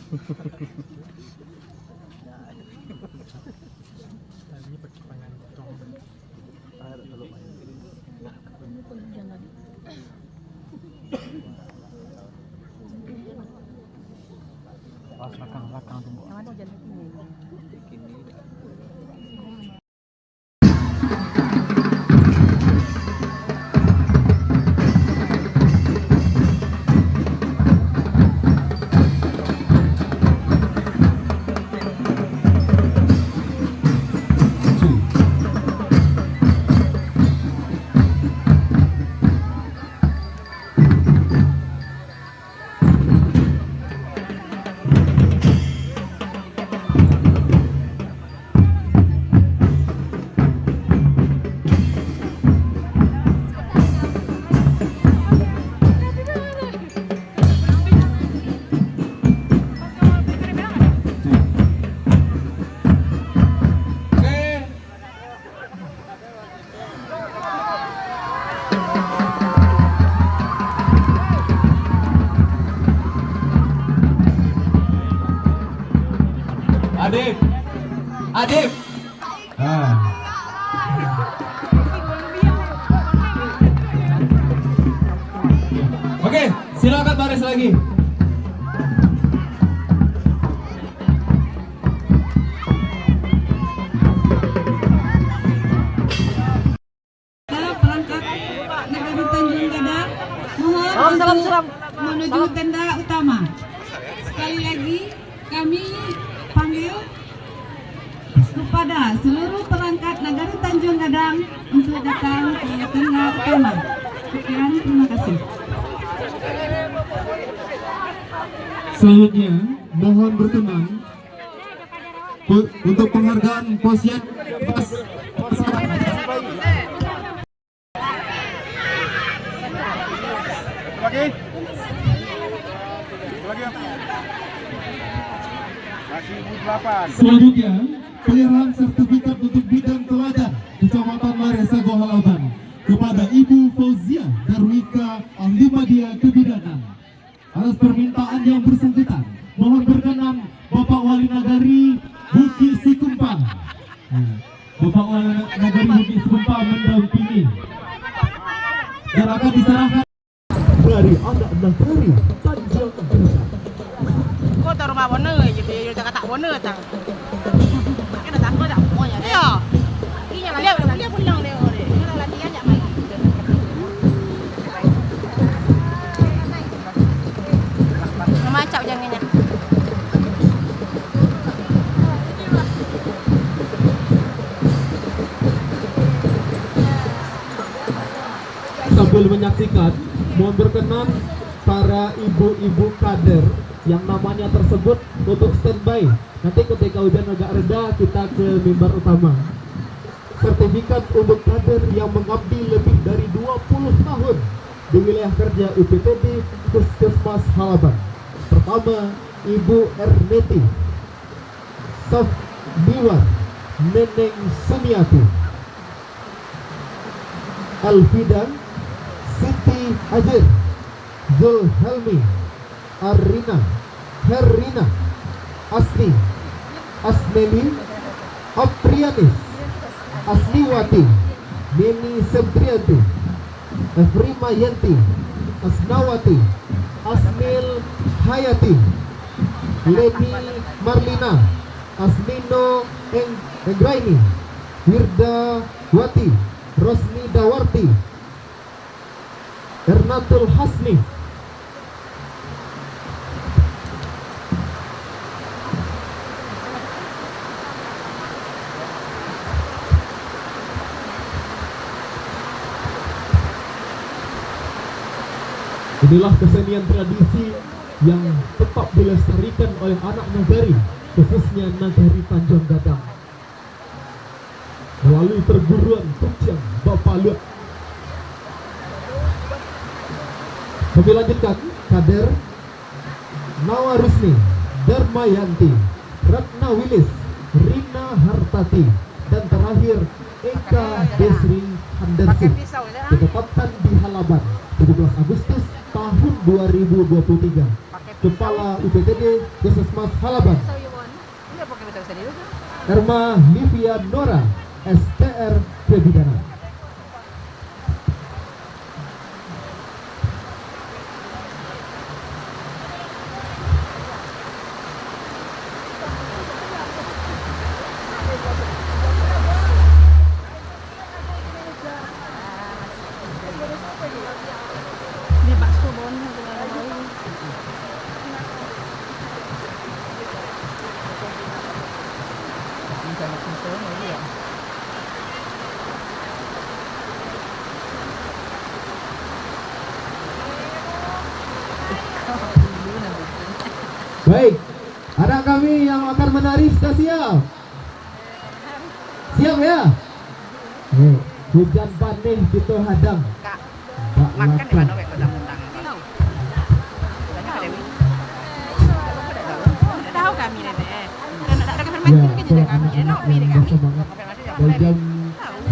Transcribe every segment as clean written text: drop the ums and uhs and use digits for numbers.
Tadinya pakai tangan dong. Pas belakang tunggu. Yang ada jalan ini. Adip, Adip. Oke, silakan baris lagi. Dalam perangkat negara Tanjung Gadang, mohon untuk menuju tenda utama. Sekali lagi kami panggil kepada seluruh perangkat negara Tanjung Gadang untuk datang ke tenda utama. Sekian, terima kasih. Selanjutnya, mohon berkenan untuk penghargaan posyandu pas selanjutnya, penyerahan sertifikat untuk bidang teladan Kecamatan Maresago Halaban kepada Ibu Fauzia Darwika Ahli Media Kebidanan. Atas permintaan yang bersangkutan, mohon berkenan Bapak Wali Nagari Bukit Sikumpang. Bapak Wali Nagari Bukit Sikumpang mendampingi dan akan diserahkan dari anak Nagari Tanjung Gadang. Kau taruh rumah bener je, dia cakap tak bener tak. Kita tak tahu tak semuanya. Ya. Dia pulang dia. Dia latihan jak main. Macam jangannya. Sambil menyaksikan, mohon berkenan para ibu-ibu kader yang namanya tersebut untuk standby. Nanti ketika hujan agak reda kita ke mimbar utama. Sertifikat untuk kader yang mengabdi lebih dari 20 tahun di wilayah kerja UPTD Puskesmas Halaban. Pertama, Ibu Erneti Safniwar Neneng Sumiati, Alfidan Siti Hajar, Zulhelmi Arina Herrina Asni Asneli Aprianis Asniwati Nini Sebrianti Efrima Yanti Asnawati Asmil Hayati Leni Marlina Asmino Engraini Wirda Wati Rosni Dawarti Ernatul Hasni Inilah kesenian tradisi yang tetap dilestarikan oleh anak nagari, khususnya nagari Tanjung Gadang, melalui perguruan Tujang Bapalut. Kami lanjutkan kader Nawa Rusni, Darmayanti, Ratna Wilis, Rina Hartati, dan terakhir Eka Desri Handarsih ditetapkan di Halaban 17 Agustus tahun 2023. Kepala UPTD Puskesmas Halaban. Erma Livia Nora, STR Kebidanan. Di bakso bon. Baik, anak kami yang akan menari sudah siap? Siap ya? Hujan panih kita hadang. Kak, Tak makan di makan. mana wek mentang-mentang. Tahu kami nenek. Kan ada konfirmasi Ya, kan juga kami. anak-anak No, pilih yang kami. bersemangat dari jam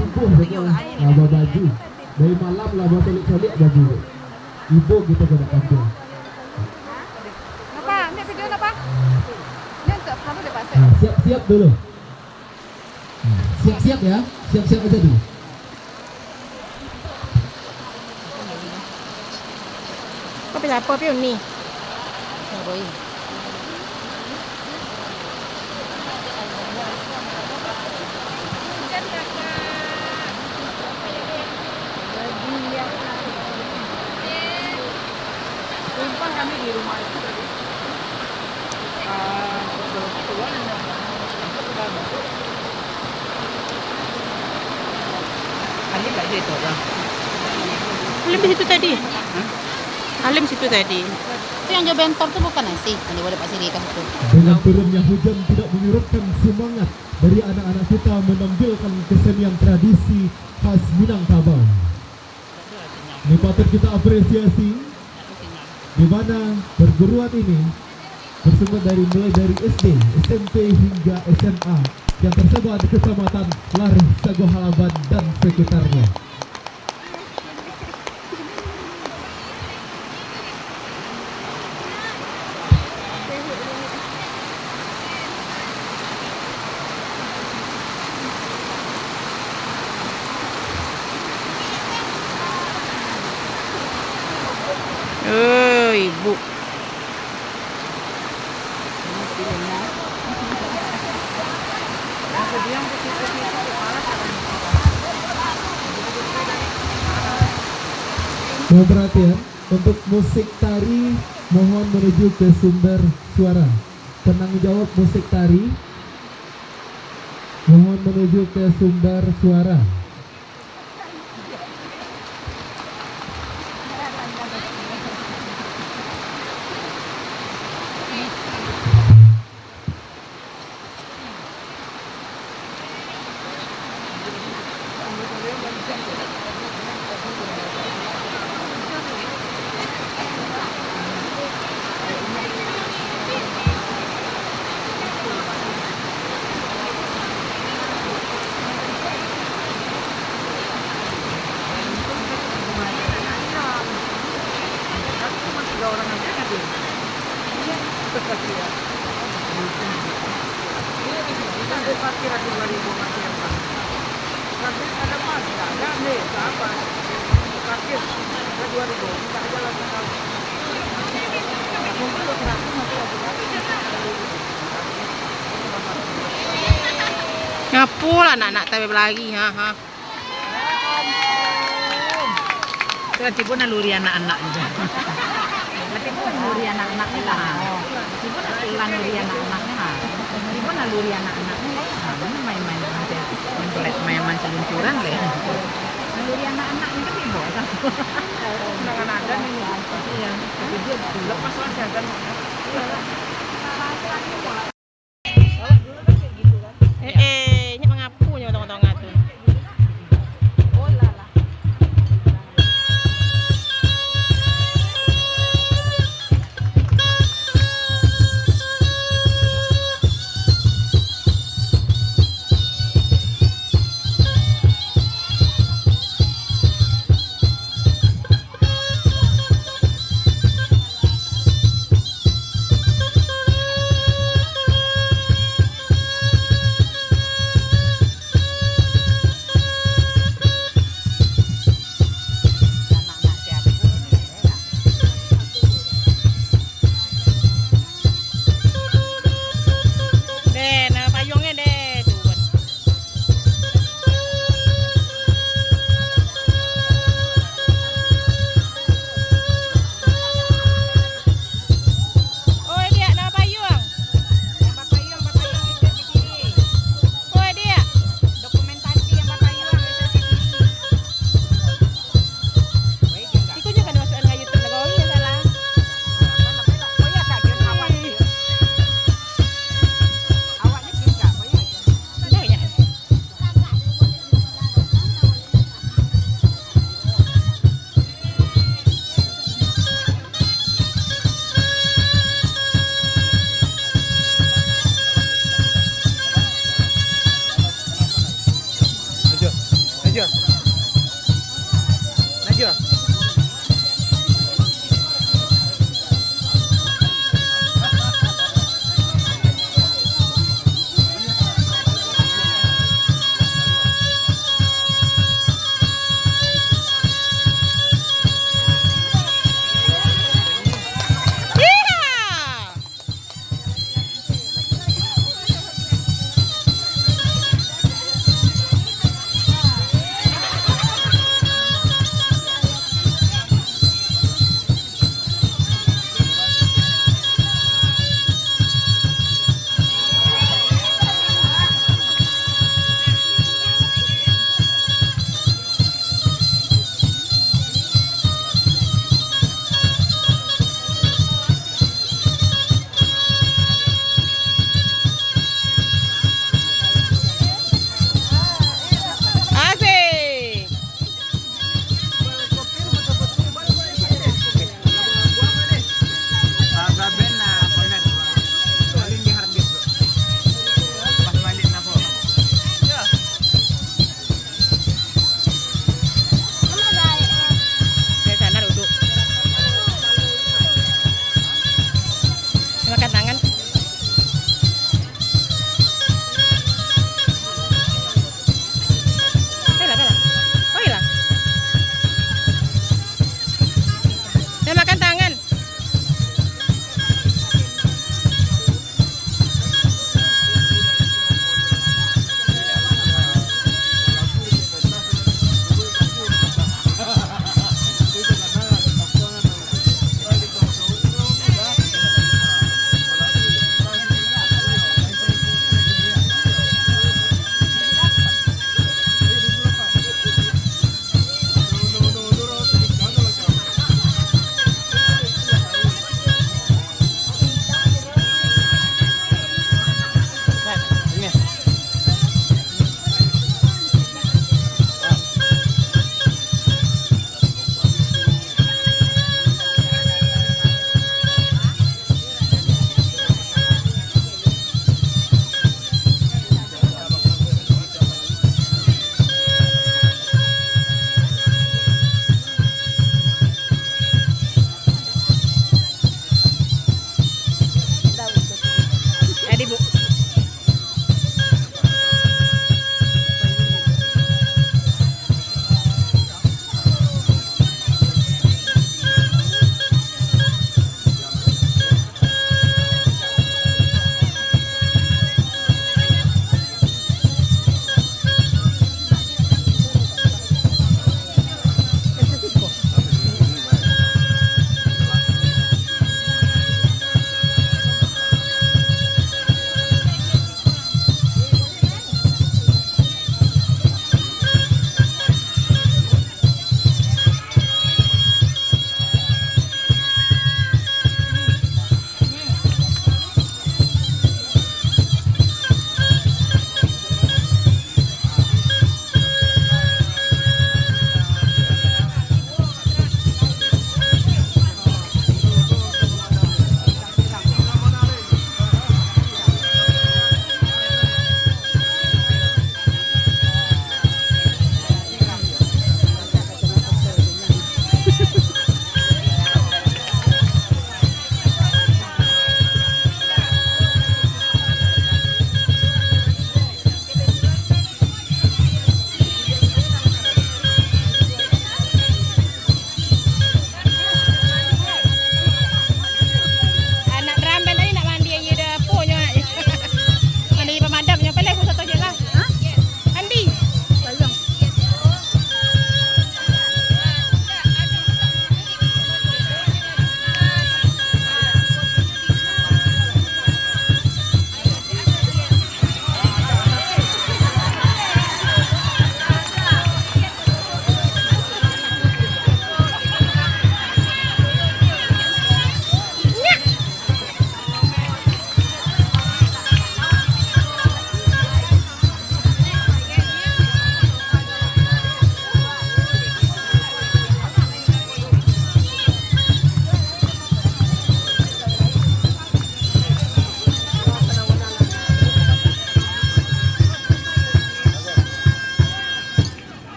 subuh betul laba baju. Dari malam laba tolik-tolik baju. Ibu kita kena tampil. Apa? Ini video apa? Ini untuk kamu udah pasang. Nah, siap-siap dulu. Siap-siap ya, siap-siap aja dulu. Kau pilih apa pion ni? Tumpang kami di rumah itu tadi. Alim lagi itu orang. Alim di situ tadi. Alim situ tadi. Itu yang jauh bentor tuh bukan nasi. Ini boleh Pak Siri kasih tuh. Dengan turunnya hujan tidak menyurutkan semangat dari anak-anak kita menampilkan kesenian tradisi khas Minangkabau. Ini patut kita apresiasi, di mana perguruan ini bersumber mulai dari SD, SMP hingga SMA yang tersebar di Kecamatan Laris, Sago Halaban dan sekitarnya. Ibu. Mohon perhatian, untuk musik tari mohon menuju ke sumber suara. Penanggung jawab musik tari mohon menuju ke sumber suara. Ngapula anak-anak tapi lagi, ha. Berarti pun naluri anak-anak juga. Berarti pun naluri anak-anaknya lah. Berarti pun naluri anak-anaknya lah. Berarti pun naluri anak-anaknya lah. Ini main-main aja. Main-main seluncuran lah. Naluri anak-anaknya kan ibu. Anak-anak ada nih. Iya. Tapi dia lepas aja kan. Ini mengapunya tengah-tengah tuh. Oh lala.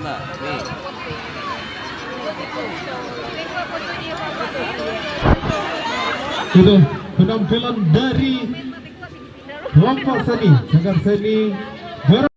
Mbak. Nih. Itu penampilan dari kelompok seni, Sanggar Seni